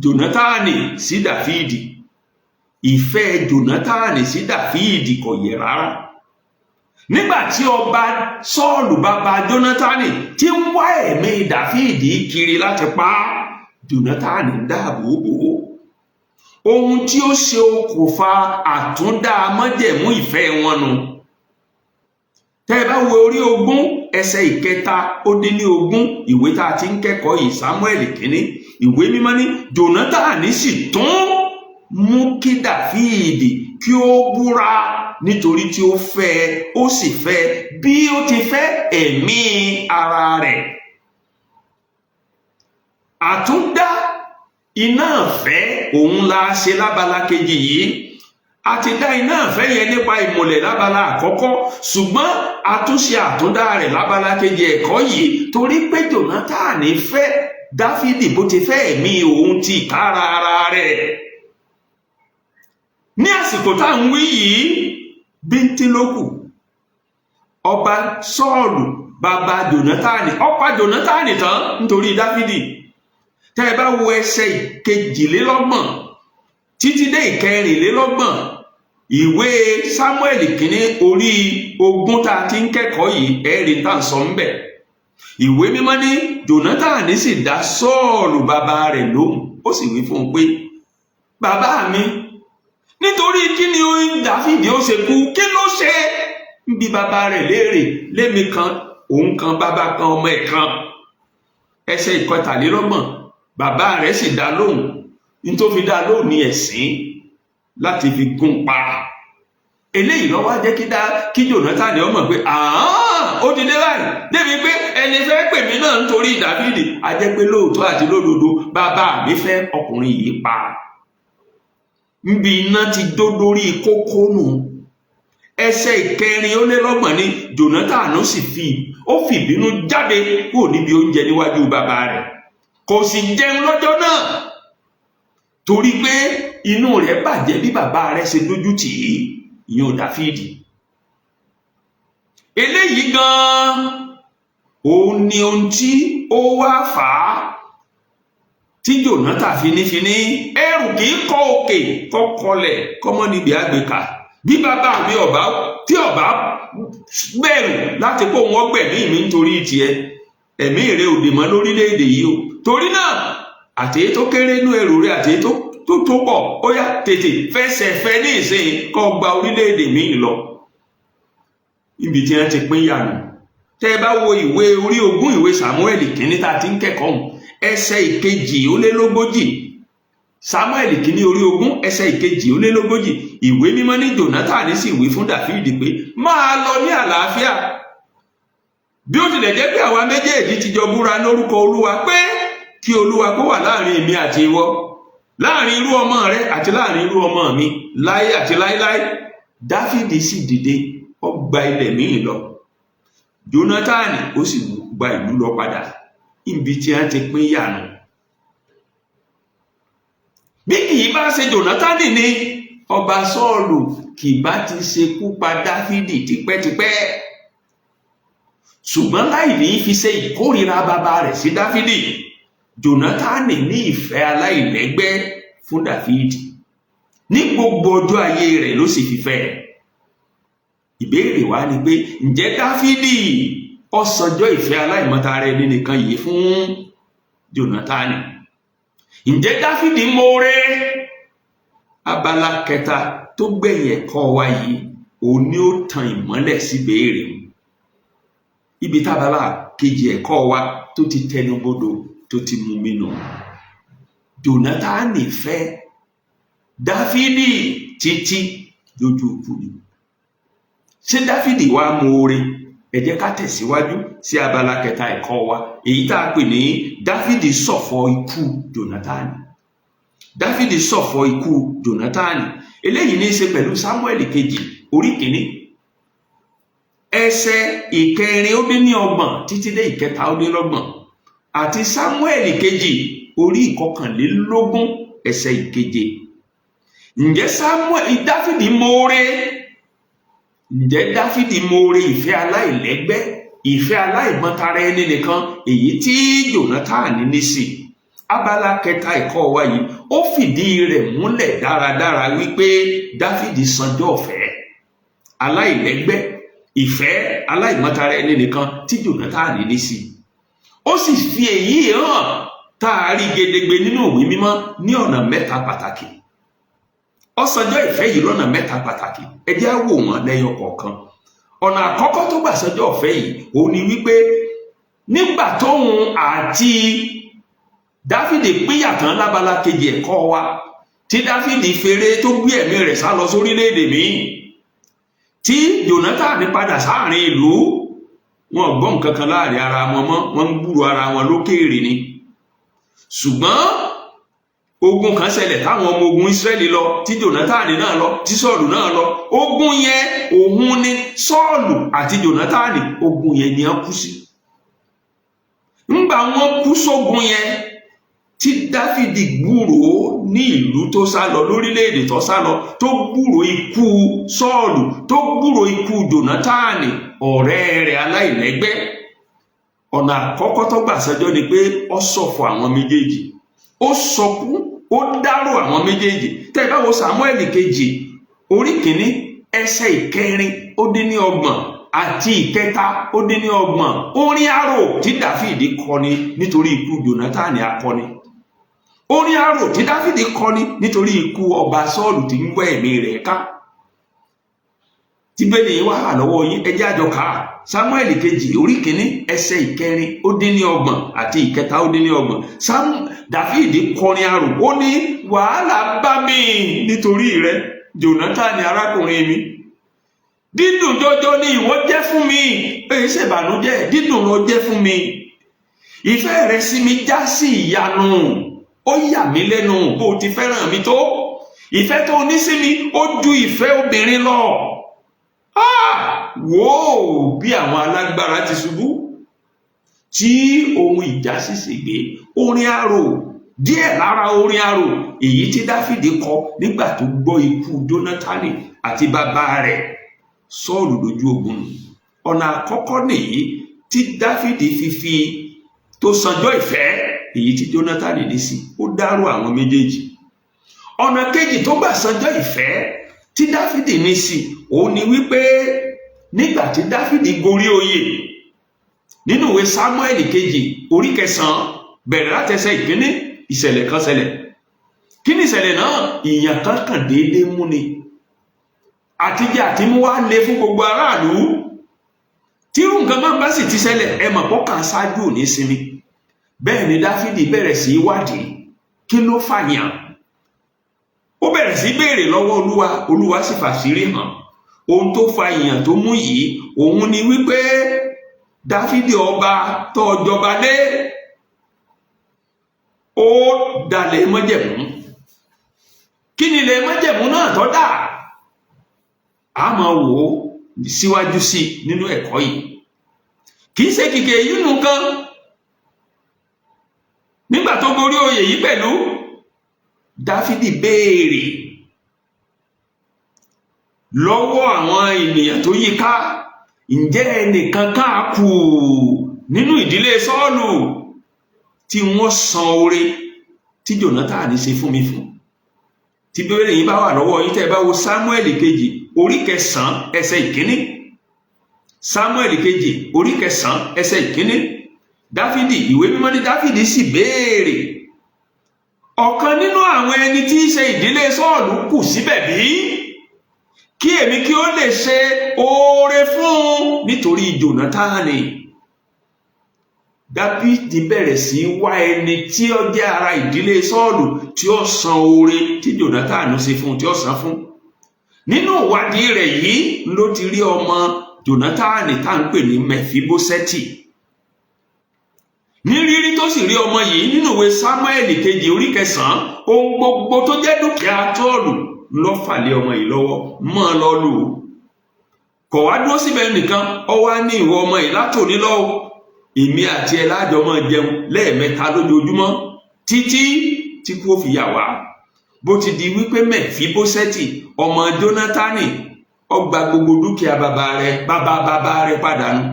Jónátánì sí Dáfídì, ìfẹ́ Jónátánì sí Dáfídì kò yẹ rárá. Nígbà tí ọba Sọ́ọ̀lù bàbá Jónátánì tí ń wá ẹ̀mí Dáfídì kiri láti pa, Jónátánì dáàbò bò ó. Ohun tí ó ṣe okùnfà àtúndá májẹ̀mú ìfẹ́ wọn nù. Tẹ́ ẹ bá wo orí 20 ẹsẹ̀ 3-20 ìwé tá a ti ń kẹ́kọ̀ọ́ yìí, Sámúẹ́lì kínní, ìwé mímọ́ ní Jónátánì sì tún mú kí Dáfídì kí ó búra nítorí tí ó fẹ́, ó sì fẹ́ bí ó ti fẹ́ ẹ̀mí ara rẹ̀. Àtúndá iná ìfẹ́ òun la ṣe lábala kejì yìí. A ti dá iná ìfẹ́ yẹn nípa ìmùlẹ̀ lábala àkọ́kọ́, ṣùgbọ́n a tún ṣe àtúndá rẹ̀ lábala kejì ẹ̀kọ́ yìí torí pé Jónátánì fẹ́ Dáfídì bó ti fẹ́ ẹ̀mí òun ti kára ara rẹ̀. Ní àsìkò tá à ń wí yìí, bíntín ló kù. Ọba Sọ́ọ̀lù bàbá Jónátánì, ó pa Jónátánì tán nítorí Dáfídì. Tẹ́ ẹ bá wo ẹsẹ̀ 22 títí dé 24 ìwé Sámúẹ́lì kínní orí 20 tá a ti ń kẹ́kọ̀ọ́ yìí, ẹ̀rí tá à ń sọ ń bẹ̀. Ìwé mímọ́ ní Jónátánì sì dá Sọ́ọ̀lù bàbá rẹ̀ lóhùn, ó sì wí fún un pé bàbá mi, nítorí kí ni Dáfídì ó ṣe kú? Kí ló ṣe? ń bi bàbá rẹ̀ léèrè, lémi kan, òun kan, bàbá kan, ọmọ ẹ̀ kan. Ẹsẹ̀ 23 bàbá rẹ̀ sì dá lóhùn, ní tó fi dá lóhùn ní ẹ̀sín láti fi gún pa. Eléyìí ló wá jẹ́ kí Jónátánì ó mọ̀ pé ó ti dé báyìí, débi pé ẹni fẹ́ pè mí náà nítorí Dáfídì, a jẹ́ pé lóòótọ́ àti lódodo bàbá mi fẹ́ ọkùnrin yìí pa. Níbi iná ti dó lórí kókó nù. Ẹsẹ̀ 24 ní Jónátánì sì ó fìbínú jáde kúrò níbi oúnjẹ níwájú bàbá rẹ̀, kò sì jẹun lọ́jọ́ náà torí pé inú rẹ̀ bàjẹ́ bí bàbá rẹ̀ ṣe dójú tì í, ìyẹn Dáfídì. Eléyìí gan-an òun ni ohun tí ó wá fà á tí Jónátánì finifini ẹrù kì í kọ́ òkè kọ́ kọlẹ̀ kọ́mọ́ níbi àgbékà. Bí bàbá mi ọba bẹ̀rù láti kó wọn gbẹ̀mí mi nítorí tiẹ̀, ẹ̀mí rẹ̀ òdì mọ́ lórílẹ̀‐èdè yìí o. Torí náà àtèyí tó kéré nú ẹrù rẹ̀ àtèyí tó pọ̀, ó yá tètè fẹsẹ̀ fẹ́ ní ìsìn kó gba orílẹ̀‐èdè mi lọ. Ibi tí wọ́n ti pín yànù. Tẹ́ ẹ bá wo ìwé orí 20 ìwé Sámúẹ́lì kínní tá a ti ń kẹ́kọ̀ọ́ ẹsẹ̀ 42 Sámúẹ́lì kínní orí 20 ẹsẹ̀ 42 ìwé mímọ́ ní Jónátánì sì wí fún Dáfídì pé máa lọ ní àlàáfíà, bí ó tilẹ̀ jẹ́ pé àwa méjèèjì ti jọ búra lórúkọ Olúwa pé kí Olúwa kó wà láàrin èmi àti ìwọ, láàrin irú ọmọ rẹ àti láàrin irú ọmọ mi láé àti láéláé. Dáfídì sì dìde, ó gba ilẹ̀ míì lọ. Jónátánì ó sì gba ìlú lọ padà, ibi tí a ti pín yànù. Bí kì í bá ṣe Jónátánì ni ọba Sọ́ọ̀lù kì bá ti ṣekú pa Dáfídì tipẹ́tipẹ́. Ṣùgbọ́n láì ní fi ṣe ìkórìíra bàbá rẹ̀ sí Dáfídì, Jónátánì ní ìfẹ́ aláìlẹ́gbẹ́ fún Dáfídì. ní gbogbo ọjọ́ ayé rẹ̀ ló sì fi fẹ́. Ìbéèrè wa ni pé ǹjẹ́ Dáfídì ó sanjọ́ ìfẹ́ aláìmọ̀tara ẹni nìkan yìí fún Jónátánì? Ǹjẹ́ Dáfídì mọ̀ọ́re? Abala kẹta tó gbẹ̀yìn ẹ̀kọ́ wa yìí òun ni ó tan ìmọ́lẹ̀ sí ìbéèrè. Ibi tábàlà kejì ẹ̀kọ́ wa tó ti tẹnubodò tó ti mú mi nù. Jónátánì fẹ́ Dáfídì títí lójú ikú ni. Ṣé Dáfídì wá mọ̀ọ́re? Ẹ jẹ́ ká tẹ̀síwájú sí abala kẹta ẹ̀kọ́ wa èyí tá a pè ní Dáfídì ṣọ̀fọ̀ ikú Jónátánì. Dáfídì ṣọ̀fọ̀ ikú Jónátánì. Eléyìí ní í ṣe pẹ̀lú Sámúẹ́lì kejì orí kìíní ẹsẹ̀ 430 títí dé 430 àti Sámúẹ́lì kejì orí 21 ẹsẹ̀ 7. Ǹjẹ́ Dáfídì mọ̀ọ́re? Ǹjẹ́ Dáfídì mọ̀ọ́re ìfẹ́ aláìlẹ́gbẹ́, ìfẹ́ aláìmọ̀tara ẹni nìkan èyí tí Jónátánì ní sí? Abala kẹta ẹ̀kọ́ wa yìí ó fìdí rẹ̀ múlẹ̀ dáradára wípé Dáfídì sanjọ́ ìfẹ́ aláìlẹ́gbẹ́, ìfẹ́ aláìmọ̀tara ẹni nìkan tí Jónátánì ní sí. Ó sì fi èyí hàn tá a rí gedegbe nínú ìwé mímọ́ ní ọ̀nà mẹ́ta pàtàkì. Ó sanjọ́ ìfẹ́ yìí lọ́nà mẹ́ta pàtàkì. Ẹ jẹ́ á wò wọ́n lẹ́yọ kọ̀ọ̀kan. Ọ̀nà àkọ́kọ́ tó gbà sanjọ́ ìfẹ́ yìí òun ni wípé nígbà tóun àti Dáfídì pínyà tán lábala kejì ẹ̀kọ́ wa tí Dáfídì feré tó gbé ẹ̀mí rẹ̀ sá lọ sórílẹ̀-èdè míì, tí Jónátánì padà sáàrin ìlú, wọn gbọ́ nǹkan kan láàrin ara wọn mọ́, wọ́n ń gbúrò ara wọn lókèèrè ni. Ṣùgbọ́n ogun kan ṣẹlẹ̀ táwọn ọmọ ogun Ísírẹ́lì lọ, tí Jónátánì náà lọ, tí Sọ́ọ̀lù náà lọ. Ogun yẹn òun ni Sọ́ọ̀lù àti Jónátánì, ogun yẹn ni wọ́n kú sí. Ńgbà wọ́n kú sógun yẹn, tí Dáfídì gbúròó ní ìlú tó sá lọ, lórílẹ̀-èdè tó sá lọ, tó gbúròó ikú Sọ́ọ̀lù, tó gbúròó ikú Jónátánì ọ̀rẹ́ rẹ̀ aláìlẹ́gbẹ́. Ọ̀nà àkọ́kọ́ tó gbà sanjọ́ ni pé ó ṣọ̀fọ̀ àwọn méjèèjì, ó sọkú, ó dárò àwọn méjèèjì. Tẹ́ ẹ bá wo Sámúẹ́lì kejì orí kìíní ẹsẹ̀ 430 àti 430, orin arò tí Dáfídì kọni nítorí ikú Jónátánì akọni. Orin arò tí Dáfídì kọni nítorí ikú ọba Sọ́ọ̀lù tí ń wá ẹ̀mí rẹ̀ ká. Tí bẹ́ẹ̀ni wà lọ́wọ́ yín, ẹ jẹ́ á jọ kà á. Sámúẹ́lì kejì orí kìíní ẹsẹ̀ 430 àti 430. Dáfídì kọrin arò, ó ní wàhálà bá mi nítorí rẹ Jónátánì arákùnrin mi. Dídùn jọjọ ni ìwọ jẹ́ fún mi, èyí ṣèbànújẹ́, dídùn ló jẹ́ fún mi. Ìfẹ́ rẹ sí mi já sí ìyanu, ó yà mí lẹ́nu bó ti fẹ́ràn mi tó. Ìfẹ́ tó ní sí mi ó ju ìfẹ́ obìnrin lọ. Wò ó bí àwọn alágbára ti ṣubú, tí ohun ìjà sì ṣègbé. Orin arò, díẹ̀ lára orin arò èyí tí Dáfídì kọ nígbà tó gbọ́ ikú Jónátánì àti bàbá rẹ̀ Sọ́ọ̀lù lójú ogun. Ọ̀nà àkọ́kọ́ nìyí tí Dáfídì fi tó sanjọ́ ìfẹ́ èyí tí Jónátánì ní sí, ó dárò àwọn méjèèjì. Ọ̀nà kejì tó gbà sanjọ́ ìfẹ́ tí Dáfídì ní sí òun ni wípé nígbà tí Dáfídì gorí oyè, nínú ìwé Sámúẹ́lì kejì orí 9 bẹ̀rẹ̀ láti ẹsẹ̀ 1, ìṣẹ̀lẹ̀ kan ṣẹlẹ̀. Kí ni ìṣẹ̀lẹ̀ náà? Ìyàn kan kàn déédéé mú ni. Àtijẹ àti mú wá lé fún gbogbo aráàlú. Tí irú nǹkan máa bá sì ti ṣẹlẹ̀, ẹ mọ̀ pọ́kàn ṣáájú ò ní sinmi. Bẹ́ẹ̀ ni Dáfídì bẹ̀rẹ̀ sí wádìí kí ló fàyàn. Ó bẹ̀rẹ̀ sí béèrè lọ́wọ́ Olúwa, Olúwa sì fàṣírí hàn. Ohun tó fa ìyàn tó mú yìí òun ni wípé Dáfídì ọba tó jọba lé, ó dalẹ̀ májẹ̀mú. Kí ni ilẹ̀ májẹ̀mú náà tó dà? A máa wò ó síwájú sí nínú ẹ̀kọ́ yìí. Kì í ṣe kìkì èyí nìkan. Nígbà tó gorí oyè yìí pẹ̀lú, Dáfídì béèrè lọ́wọ́ àwọn ènìyàn tó yí ká, ǹjẹ́ ẹnìkan ká kù nínú ìdílé Sọ́ọ̀lù tí wọ́n san oore tí Jónátánì ṣe fún mi fún? tí bíbélì yìí bá wà lọ́wọ́ yín tẹ́ bá wo Sámúẹ́lì kejì orí 9 ẹsẹ̀ ìkíní. Sámúẹ́lì kejì orí 9 ẹsẹ̀ ìkíní. Dáfídì, ìwé mímọ́ ní Dáfídì sì béèrè, ọ̀kan nínú àwọn ẹni tí í ṣe ìdílé Sọ́ọ̀lù kù síbẹ̀ bí? Kí èmi kí ó lè ṣe oore fún un nítorí Jónátánì. Dáfídì bẹ̀rẹ̀ sí wá ẹni tí ó jẹ́ ara ìdílé Sọ́ọ̀lù tí ó san oore tí Jónátánì ṣe fún tí ó san fún. Nínú ìwádìí rẹ̀ yìí ló ti rí ọmọ Jónátánì tá ń pè ní Mẹfibóṣẹ́tì. Ní rírí tó sì rí ọmọ yìí nínú ìwé Sámúẹ́lì kejì orí 9, ohun gbogbo tó jẹ́ dúkìá Sọ́ọ̀lù ló fà lé ọmọ yìí lọ́wọ́, mọ́ ọ lọ lù ú. Kò wá dúró síbẹ̀ nìkan, ó wá ní ìwọ ọmọ yìí látòní lọ, èmi àti ẹ lájọ máa jẹun lẹ́ẹ̀mẹ́ta lójoojúmọ́ títí tí kú ó fi yà wá. Bó ti di wípé Mẹfibóṣẹ́tì ọmọ Jónátánì ó gba gbogbo dúkìá bàbá rẹ̀ padà nù.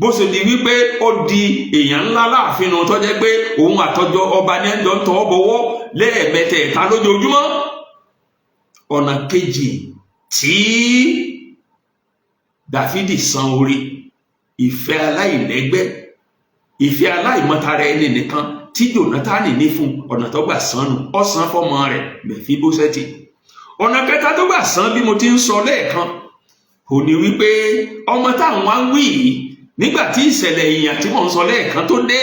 Bó ṣe di wípé ó di èèyàn ńlá láàfin nù tó jẹ́ pé òun àtọjọ ọba ní ẹjọ́ ń tọ́ bọ̀wọ́ lẹ́ẹ̀mẹ́tẹ̀ẹ̀ta lójoojúmọ́. Ọ̀nà kejì tí Dáfídì san orí, ìfẹ́ aláìlẹ́gbẹ́, ìfẹ́ aláìmọ̀tara ẹni nìkan tí Jónátánì ní fún, ọ̀nà tó gbà san nù, ó san fọ́mọ rẹ̀ Mẹfibóṣẹ́tì. Ọ̀nà kẹta tó gbà san, bí mo ti ń sọ lẹ́ẹ̀kan, kò ní wípé ọmọ táwọn wá ń wí yìí nígbà tí ìṣẹ̀lẹ̀ ìyàn tí mò ń sọ lẹ́ẹ̀kan tó dé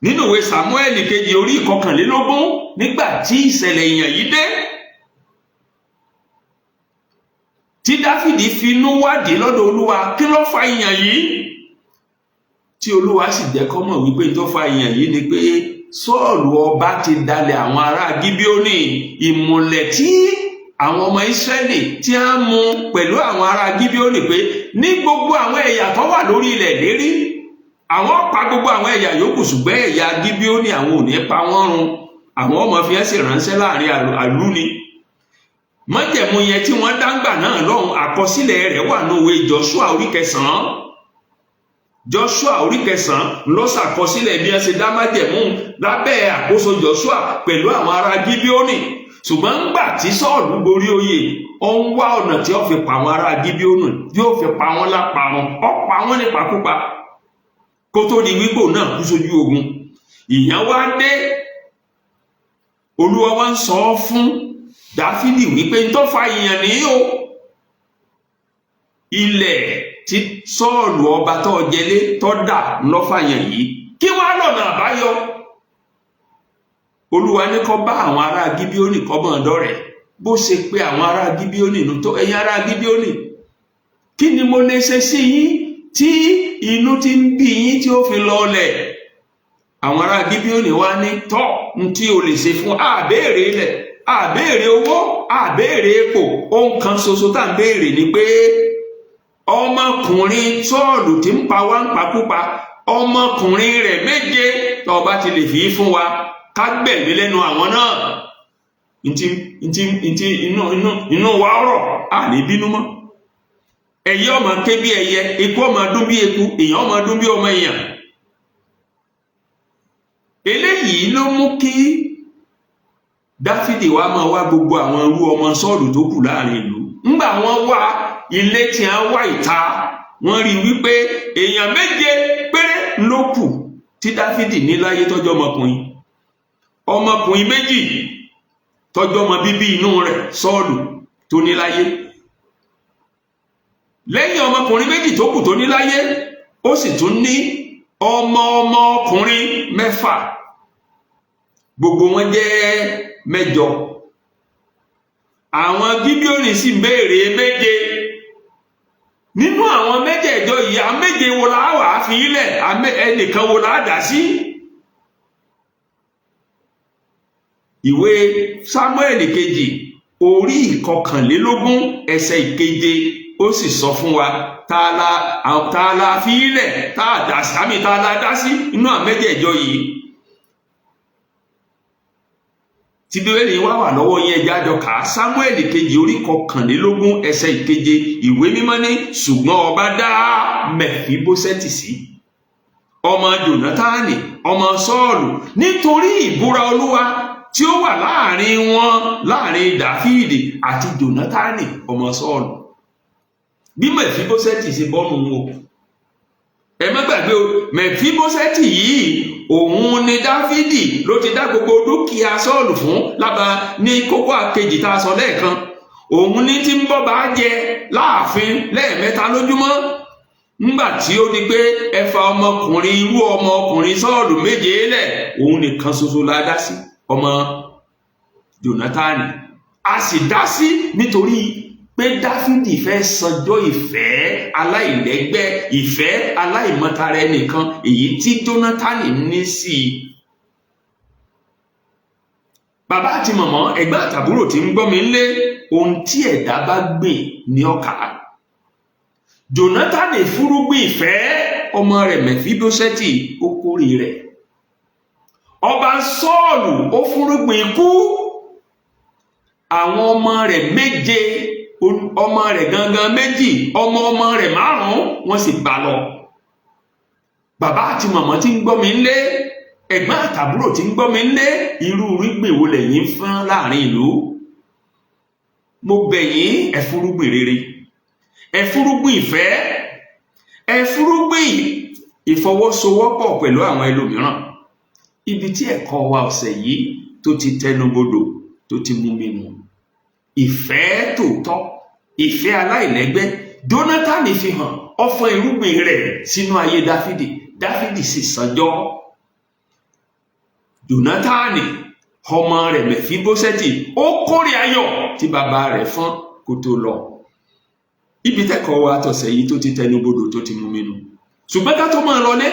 nínú ìwé Sámúẹ́lì kejì orí 21, nígbà tí ìṣẹ̀lẹ̀ ìyàn yìí dé, tí Dáfídì finú wádìí lọ́dọ̀ Olúwa kí ló fa ìyàn yìí, tí Olúwa sì jẹ́ kó mọ̀ wípé tó fa ìyàn yìí ni pé Sọ́ọ̀lù ọba ti dalẹ̀ àwọn ará Gíbíónì, ìmùlẹ̀ tí àwọn ọmọ Ísírẹ́lì tí a mú pẹ̀lú àwọn ará Gíbíónì pé ní gbogbo àwọn ẹ̀yà tó wà lórí ilẹ̀ lérí àwọn pa gbogbo àwọn ẹ̀yà yòókù, ṣùgbọ́n ẹ̀yà Gíbíónì àwọn ò ní pa wọ́n run, àwọn ọmọ fi ẹsẹ̀ ránṣẹ́ láàrin àlú ni. Májẹ̀mú yẹn tí wọ́n dáńgbà náà lọ́hùn, àkọsílẹ̀ rẹ̀ wà ní ìwé Jóṣúà orí 9. Jóṣúà orí 9 ló ṣàkọsílẹ̀ bí wọ́n ṣe dá májẹ̀mú lábẹ́ àkóso Jóṣúà pẹ̀lú àwọn ará Gíbíónì. Ṣùgbọ́n ńgbà tí Sọ́ọ̀lù borí oyè, ó ń wá ọ̀nà tí ó fi pa àwọn ará Gíbíónì, tí ó fi pa wọ́n láparun, ó pa wọ́n nípakúpa kó tó di wípò náà kú sójú ogun. Ìyàn wá dé, Olúwa wá ń sọ fún Dáfídì wípé tó fa ìyàn nìyí o, ilẹ̀ tí Sọ́ọ̀lù ọba tó jẹlé tó dà ló fa ìyàn yìí, kí wá lọ́nà àbáyọ. Olúwa ní kó bá àwọn ará Gíbíónì kó bá dọ́rẹ̀. Bó ṣe pé àwọn ará Gíbíónì nù tó, ẹ̀yin ará Gíbíónì, kí ni mo lè ṣe sí yín tí inú ti ń bí yín tí ó fi lọlẹ̀? Àwọn ará Gíbíónì wá ní tọ́ n tí o lè ṣe fún àbéèrè ilẹ̀, àbéèrè owó, àbéèrè epo, ohun kan ṣoṣo tá à ń béèrè ni pé ọmọkùnrin Sọ́ọ̀lù tí ń pa wá ń pakúpa, ọmọkùnrin rẹ̀ 7 tó bá ti lè fi fún wa ká gbẹ̀mí lẹ́nu àwọn náà. Inú wa ọ̀rọ̀ à ní bínú mọ́. Ẹyẹ ọmọ ké bí ẹyẹ, eku ọmọ dún bí eku, èèyàn ọmọ dún bí ọmọ èèyàn. Eléyìí ló mú kí Dáfídì wá máa wá gbogbo àwọn irú ọmọ Sọ́ọ̀lù tó kù láàrin ìlú. Ńgbà wọ́n wá ilé tí a wá ìta, wọ́n rí wípé èèyàn 7 péré ló kù tí Dáfídì ní láyé tọ́jọ́ ọmọkùnrin 2 tọ́jọ́ ọmọ bíbí inú rẹ̀ Sọ́ọ̀lù tó ní láyé. Lẹ́yìn ọmọkùnrin 2 tó kù tó ní láyé, ó sì tún ní ọmọkùnrin 6, gbogbo wọn jẹ́ 8. Àwọn Gíbíónì sì béèrè 7. Nínú àwọn 8 yìí, àwọn 7 wo la wà fi ilẹ̀, ẹnìkan wo la dá sí? Ìwé Sámúẹ́lì kejì orí 21 ẹsẹ̀ 7 ó sì sọ fún wa tààlà fi ilẹ̀ tààlà dá sí inú àwọn 8 yìí. Tí Bíbélì wá wà lọ́wọ́ yẹn jájọ ká Sámúẹ́lì kejì orí 21 ẹsẹ̀ 7, ìwé mímọ́ ní ṣùgbọ́n ọba dá Mẹfibóṣẹ́tì sí, ọmọ Jónátánì ọmọ Sọ́ọ̀lù, nítorí ìbúra Olúwa tí ó wà láàrin wọn, láàrin Dáfídì àti Jónátánì ọmọ Sọ́ọ̀lù. Bí Mẹ̀fíbóṣẹ́tì ṣe bọ́nu wọn, ẹ má gbàgbé o, Mẹ̀fíbóṣẹ́tì yìí òun ni Dáfídì ló ti dá gbogbo dúkìá Sọ́ọ̀lù fún lába ní kókó àkejì tá a sọ lẹ́ẹ̀kan. Òun ní tí ń bọ́ bá jẹ láàfin lẹ́ẹ̀mẹ́ta lójúmọ́. Nígbà tí ó di pé ẹfà ọmọkùnrin irú ọmọkùnrin Sọ́ọ̀lù méje lẹ̀, òun nìkan ṣoṣo la dá sí, ọmọ Jónátánì. A sì dá sí nítorí pé Dáfídì fẹ́ sanjọ́ ìfẹ́ aláìlẹ́gbẹ́, ìfẹ́ aláìmọ̀tara ẹnìkan èyí tí Jónátánì ní sí i. Bàbá àti màmá, ẹ̀gbọ́n àtàbúrò tí ń gbọ́ mi ńlé, ohun tí ẹ̀dá bá gbìn ní ọkà. Jónátánì fúrúgbìn ìfẹ́ ọmọ rẹ̀ Mẹ̀fíbóṣẹ́tì, ó kórè rẹ̀. Ọba Sọ́ọ̀lù ó fúrúgbìn ikú. Àwọn ọmọ rẹ̀ méje, ọmọ rẹ̀ gangan méjì, ọmọ rẹ̀ 5 wọ́n sì bá lọ. Bàbá àti màmá tí ń gbọ́ mi ńlé, ẹ̀gbọ́n àtàbúrò tí ń gbọ́ mi ńlé, irú irúgbìn wo lẹ̀yin fọ́n láàrin ìlú? Mo bẹ̀ yín, ẹ fúrúgbìn rere, ẹ fúrúgbìn ìfẹ́, ẹ fúrúgbìn ìfọwọ́sowọ́pọ̀ pẹ̀lú àwọn ẹlòmíràn. Ibi tí ẹ̀kọ́ wa ọ̀sẹ̀ yìí tó ti tẹnubodò, tó ti mú mi nù. Ìfẹ́ tòótọ́, ìfẹ́ aláìlẹ́gbẹ́. Jónátánì fi hàn, ó fọ́n irúgbìn rẹ̀ sínú ayé Dáfídì, Dáfídì sì sanjọ́. Jónátánì ọmọ rẹ̀ Mẹ̀fíbóṣẹ́tì ó kórè ayọ̀ tí bàbá rẹ̀ fọ́n kó tó lọ. Ibi tẹ́kọ̀ọ́ wa tọ̀sẹ̀ yìí tó ti tẹnubodò, tó ti mú mi nù. Ṣùgbọ́n ká tó máa lọlé,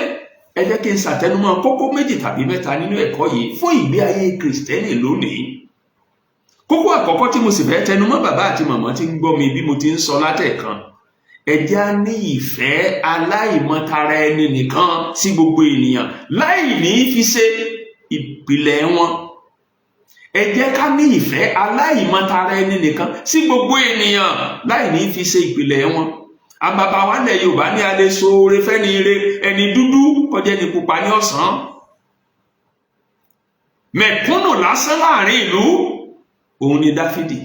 ẹ jẹ́ kí n ṣàtẹnumọ́ kókó 2 tàbí 3 nínú ẹ̀kọ́ yìí fún ìgbé ayé Kìrìsìtẹ́nì lónìí. Kókó àkọ́kọ́ tí mo sì fẹ́ tẹnumọ́, bàbá àti màmá tí ń gbọ́ mi bí mo ti ń sọ látẹ̀kan, ẹ jẹ́ á ní ìfẹ́ aláìmọ̀tara ẹni nìkan sí gbogbo ènìyàn láì ní fi ṣe ìpìlẹ̀ wọn. Ẹ jẹ́ ká ní ìfẹ́ aláìmọ̀tara ẹni nìkan sí gbogbo ènìyàn láì ní fi ṣe ìpìlẹ̀ wọn. Àbàbà wa lẹ̀ Yorùbá ní alẹ́ so oore fẹ́ni ire, ẹni dúdú kọjá ẹni pupa ní ọ̀sán. Mẹ̀kúnnù lásán láàrin ìlú, òun ni Dáfídì.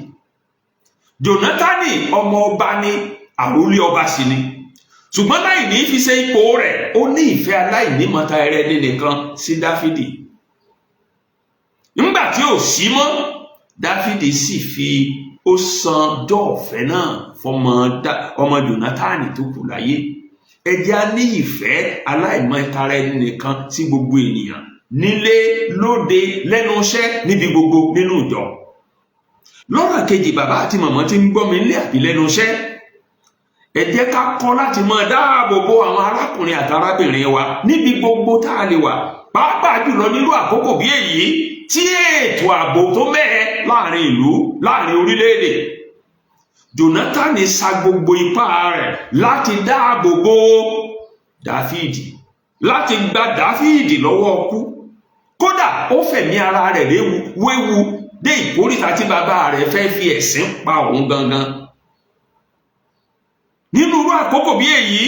Jónátánì ọmọ ọba ni, àrólé ọba sì ni. Ṣùgbọ́n láì ní fi ṣe ipò rẹ̀, ó ní ìfẹ́ aláìnímọ̀tara ẹni nìkan sí Dáfídì. Nígbà tí ò sí mọ́, Dáfídì sì fi ó san dọ́ọ̀fẹ́ náà fọmọ Jónátánì tó kù láyé. Ẹ jẹ́ á ní ìfẹ́ aláìmọ̀tara ẹni nìkan sí gbogbo ènìyàn, nílé, lóde, lẹ́nu iṣẹ́, níbi gbogbo nínú ìjọ. Lọ́nà kejì, bàbá àti màmá tí ń gbọ́ mi nílé àbí lẹ́nu iṣẹ́, ẹ jẹ́ ká kọ́ láti máa dáàbò bo àwọn arákùnrin àti arábìnrin wa níbi gbogbo tá a lè wà, pàápàá jùlọ nírú àkókò bí èyí tí ètò ààbò tó mẹ́hẹ láàrin ìlú, láàrin orílẹ̀-èdè. Jónátánì sa gbogbo ipá rẹ̀ láti dáàbò bo Dáfídì, láti gba Dáfídì lọ́wọ́ ikú. Kódà ó fẹ̀mí ara rẹ̀ wéwu dé ìkóríta tí bàbá rẹ̀ fẹ́ fi ẹ̀sín pa òun gangan. Nínú irú àkókò bí èyí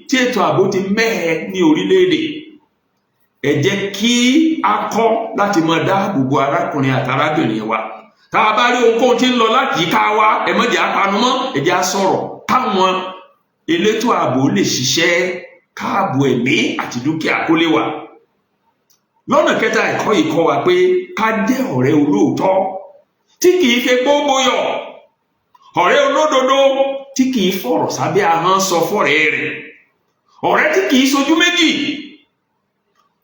tí ètò ààbò ti mẹ́hẹ ní orílẹ̀-èdè, ẹ jẹ́ kí a kọ́ láti máa dáàbò bo arákùnrin àti arábìnrin wa. Tá a bá rí ohunkóhun tí ń lọ láti yíká wa, ẹ má jẹ́ á panumọ́, ẹ jẹ́ á sọ̀rọ̀ káwọn elétò ààbò lè ṣiṣẹ́ káàbò ẹ̀mí àti dúkìá kó lè wà. Lọ́nà kẹta, ẹ̀kọ́ yìí kọ́ wa pé ká jẹ́ ọ̀rẹ́ olóòótọ́ tí kìí fi gbogbo yọ̀, ọ̀rẹ́ olódodo tí kìí fọ̀rọ̀ sábẹ́ ahọ́n sọ fọ́rẹ́ rẹ̀, ọ̀rẹ́ tí kìí sojú méjì,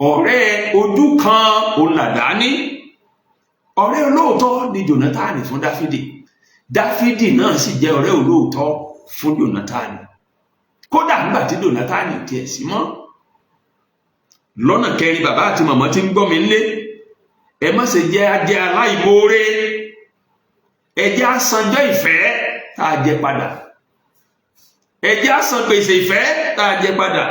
ọ̀rẹ́ ojú kan olàdání. Ọ̀rẹ́ olóòótọ́ ni Jónátánì fún Dáfídì. Dáfídì náà sì jẹ́ ọ̀rẹ́ olóòótọ́ fún Jónátánì. Kódà nígbà tí Jónátánì tiẹ̀ sí mọ́. Lọ́nà kẹrin, bàbá àti màmá tí ń gbọ́ mi nílé, ẹ má ṣe jẹ́ ajẹ́ aláìmoore. Ẹ jẹ́ á sanjọ́ ìfẹ́ tá a jẹ padà. Ẹ jẹ́ á san gbèsè ìfẹ́ tá a jẹ padà.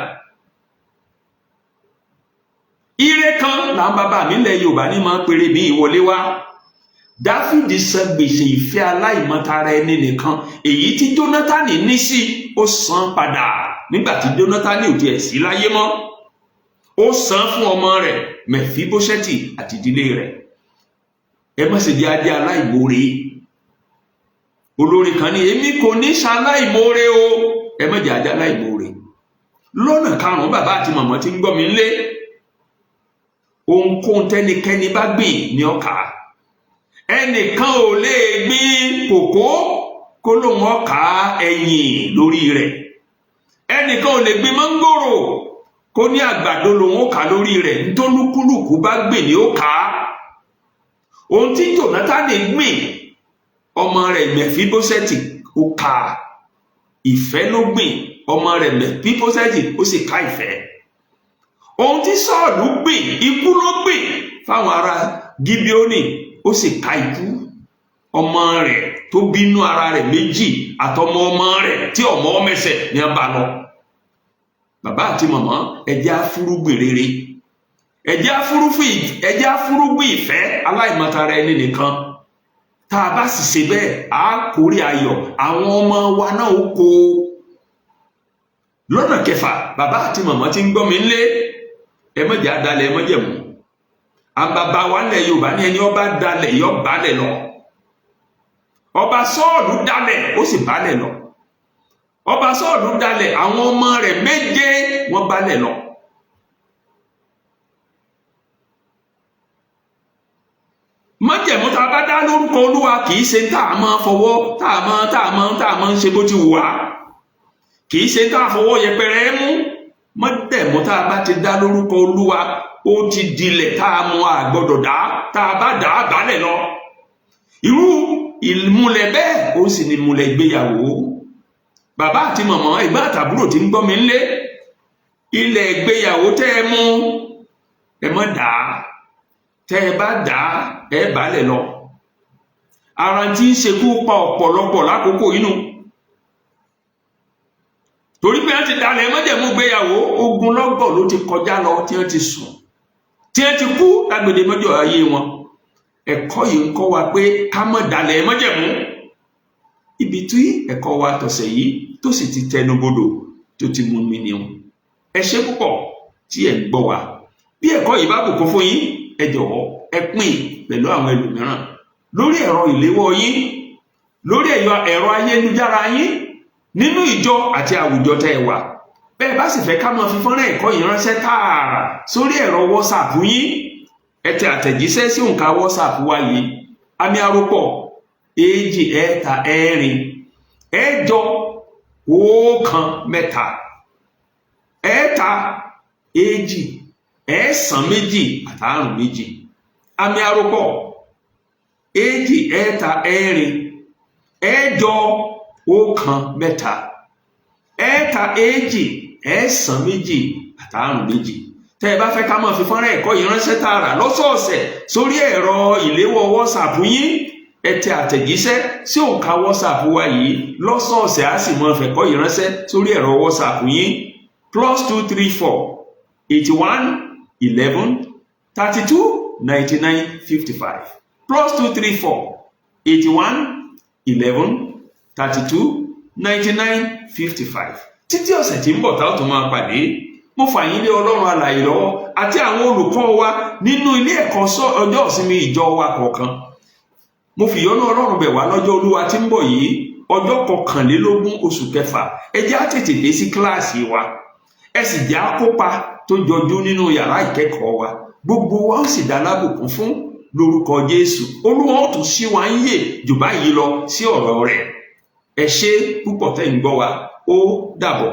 Ire kan làwọn bàbá mi ilẹ̀ Yorùbá ní máa ń pèrè bí ìwọlé wá. Dáfídì san gbèsè ìfẹ́ aláìmọ̀tara ẹni nìkan èyí tí Jónátánì ní sí, ó san padà nígbà tí Jónátánì ò tiẹ̀ sí láyé mọ́. Ó san fún ọmọ rẹ̀ Mẹ̀fíbóṣẹ́tì àti ìdílé rẹ̀. ẹ má ṣe jẹ́ ajé aláìmoore. Olórin kan ní èmi kò ní ṣaláìmoore o, ẹ má jẹ́ ajé aláìmoore. Lọ́nà karùn-ún, bàbá àti màmá tí ń gbọ́ mi nílé, ohunkóhun tẹ́nikẹ́ni bá gbìn ní ó ká. Ẹnìkan ò lè gbìn kòkó kó lóun ó ká ẹ̀yìn lórí rẹ̀. Ẹnìkan ò lè gbìn mángòrò kó ní àgbàdo lòun ó ká lórí rẹ̀. Ntólúkúlùkù bá gbìn ní ó ká. Ohun tí Jónátánì gbìn, ọmọ rẹ̀ Mẹfíbóṣẹ́tì ó ká. Ìfẹ́ ló gbìn, ọmọ rẹ̀ Mẹfíbóṣẹ́tì ó sì ká ìfẹ́. Ohun tí Sọ́ọ̀lù gbìn, ikú ló gbìn fáwọn ará Gíbíónì, ó sì ká ikú. Ọmọ rẹ̀ tó bínú ara rẹ̀ méjì àtọmọ ọmọ rẹ̀ tí ọmọ mẹsẹ̀ ní a bá lọ. Bàbá àti màmá, ẹ jẹ́ á fúrúgbìn rere, ẹ jẹ́ á fúrúgbìn ìfẹ́ aláìmọ̀tara ẹni nìkan. Tá a bá sì ṣe bẹ́ẹ̀, á kórè ayọ̀, àwọn ọmọ wa náà ó kó. Lọ́nà kẹfà, bàbá àti màmá tí ń gbọ́ mi nílé, ẹ má jẹ́ á dalẹ̀ májẹ̀mú. Àbàbà wa nílẹ̀ Yorùbá ní ẹni ọba dalẹ̀ yọ balẹ̀ lọ. Ọba Sọ́ọ̀lù dalẹ̀ ó sì balẹ̀ lọ. Ọba Sọ́ọ̀lù dalẹ̀, àwọn ọmọ rẹ̀ méje wọ́n balẹ̀ lọ. Májẹ̀mú tá a bá dá lórúkọ Olúwa kì í ṣe tá a máa fọwọ́ tá a máa ń ṣe bó ti wù wá. Kì í ṣe tá a fọwọ́ yẹpẹrẹ mú. Májẹ̀mú tá a bá ti dá lórúkọ Olúwa ó ti dilẹ̀ tá a mú àgbọ́dọ̀ dá, tá a bá dá a balẹ̀ lọ. Irú ìmúlẹ̀ bẹ́ẹ̀ ó sì ní ìmúlẹ̀ ìgbéyàwó. Bàbá àti màmá, ẹ̀gbọ́n àtàbúrò tí ń gbọ́ mi nílé, ilẹ̀ ìgbéyàwó tẹ́ ẹ mú, ẹ má dá. Tẹ́ ẹ bá dá, ẹ balẹ̀ lọ. Ara tí ń ṣekú pa ọ̀pọ̀lọpọ̀ lákòókò inú. Torí pé wọ́n ti dalẹ̀ májẹ̀mú ìgbéyàwó, ogunlọ́gọ̀ ló ti kọjá lọ tí wọ́n ti sùn, tí wọ́n ti kú lágbèdè mọ́jọ́ ayé wọn. Ẹ̀kọ́ yìí ń kọ́ wa pé ká má dalẹ̀ májẹ̀mú. Ibi tí ẹ̀kọ́ wa tọ̀sẹ̀ yìí tó sì ti tẹnubodò tó ti mú mi nìhun. Ẹ ṣé púpọ̀ tí ẹ ń gbọ́ wa. Bí ẹ̀kọ́ yìí bá bùkún fún yín, ẹ jọ̀wọ́ ẹ pín pẹ̀lú àwọn ẹlòmíràn lórí ẹ̀rọ ìléwọ́ yín, lórí ẹ̀rọ ayélujára yín, nínú ìjọ àti àwùjọ tẹ́ ẹ wà. Bẹ́ẹ̀ bá sì fẹ́ ká máa fi fọ́nrán ẹ̀kọ́ yìí ránṣẹ́ tààrà sórí ẹ̀rọ WhatsApp yín, ẹ tẹ àtẹ̀jíṣẹ́ sí òǹkà WhatsApp wa yìí, àmì àròpọ̀ 2 ẹ̀ta 4 ẹ̀jọ 1 mẹ́ta 2 ẹ̀sán 2 àtàrùn 2. Àmì àròpọ̀ 2 ẹ̀ta 4 ẹ̀jọ 1 mẹ́ta 2 ẹ̀sán 2 àtàrùn 2. Tẹ́ ẹ bá fẹ́ ká máa fi fọ́nrán ẹ̀kọ́ yìí ránṣẹ́ tààrà lọ́sọ̀ọ̀sẹ̀ sórí ẹ̀rọ ìléwọ́ WhatsApp yín, ẹ tẹ àtẹ̀jíṣẹ́ sí òǹkà WhatsApp wa yìí lọ́sọ̀ọ̀sẹ̀, á sì máa fẹ̀kọ́ yìí ránṣẹ́ sórí ẹ̀rọ WhatsApp yín +234 81 11 32 99 55 +234 81 11 32 99 55. Títí ọ̀sẹ̀ tí ń bọ̀ tá ó tún máa pàdé, mo fà yín lé Ọlọ́run alààyè lọ́wọ́ àti àwọn olùkọ́ wa nínú ilé ẹ̀kọ́ ọjọ́ ìsinmi ìjọ wa kọ̀ọ̀kan. Mo fi ìyọ́nú Ọlọ́run bẹ̀ wá lọ́jọ́ Olúwa tí ń bọ̀ yìí, ọjọ́ 21 oṣù kẹfà. Ẹ jẹ́ á tètè dé sí kíláàsì wa, ẹ sì jẹ́ á kópa tó jọjú nínú yàrá ìkẹ́kọ̀ọ́ wa. Gbogbo wa ó sì dá lábùkún fún lórúkọ Jésù. Olúwa ó tún ṣí wa ń yè jù báyìí lọ sí ọ̀rọ̀ rẹ̀. Ẹ ṣé púpọ̀ tẹ́ ń gbọ́ wa. Ó dàbọ̀.